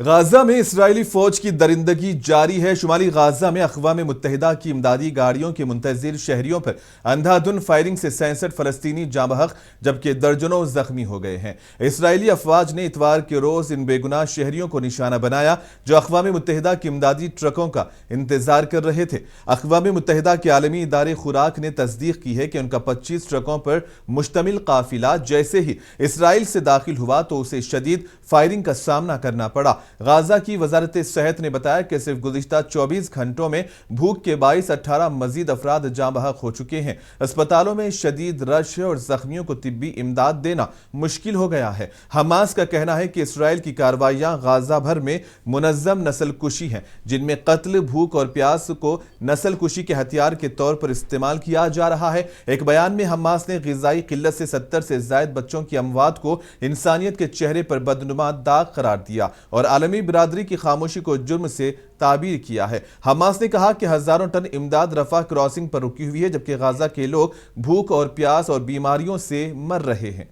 غزہ میں اسرائیلی فوج کی درندگی جاری ہے۔ شمالی غزہ میں اقوام متحدہ کی امدادی گاڑیوں کے منتظر شہریوں پر اندھا دھند فائرنگ سے 66 فلسطینی جاں بحق جبکہ درجنوں زخمی ہو گئے ہیں۔ اسرائیلی افواج نے اتوار کے روز ان بے گناہ شہریوں کو نشانہ بنایا جو اقوام متحدہ کی امدادی ٹرکوں کا انتظار کر رہے تھے۔ اقوام متحدہ کے عالمی ادارے خوراک نے تصدیق کی ہے کہ ان کا 25 ٹرکوں پر مشتمل قافلہ جیسے ہی اسرائیل سے داخل ہوا تو اسے شدید فائرنگ کا سامنا کرنا پڑا۔ غزہ کی وزارت صحت نے بتایا کہ صرف گزشتہ 24 گھنٹوں میں بھوک کے باعث 18 مزید افراد جاں بحق ہو چکے ہیں۔ اسپتالوں میں شدید رش ہے اور زخمیوں کو طبی امداد دینا مشکل ہو گیا ہے۔ حماس کا کہنا ہے کہ اسرائیل کی کارروائیاں غزہ بھر میں منظم نسل کشی ہیں، جن میں قتل، بھوک اور پیاس کو نسل کشی کے ہتھیار کے طور پر استعمال کیا جا رہا ہے۔ ایک بیان میں حماس نے غذائی قلت سے 70 سے زائد بچوں کی اموات کو انسانیت کے چہرے پر بدنما داغ قرار دیا اور عالمی برادری کی خاموشی کو جرم سے تعبیر کیا ہے۔ حماس نے کہا کہ ہزاروں ٹن امداد رفح کراسنگ پر رکی ہوئی ہے جبکہ غزہ کے لوگ بھوک اور پیاس اور بیماریوں سے مر رہے ہیں۔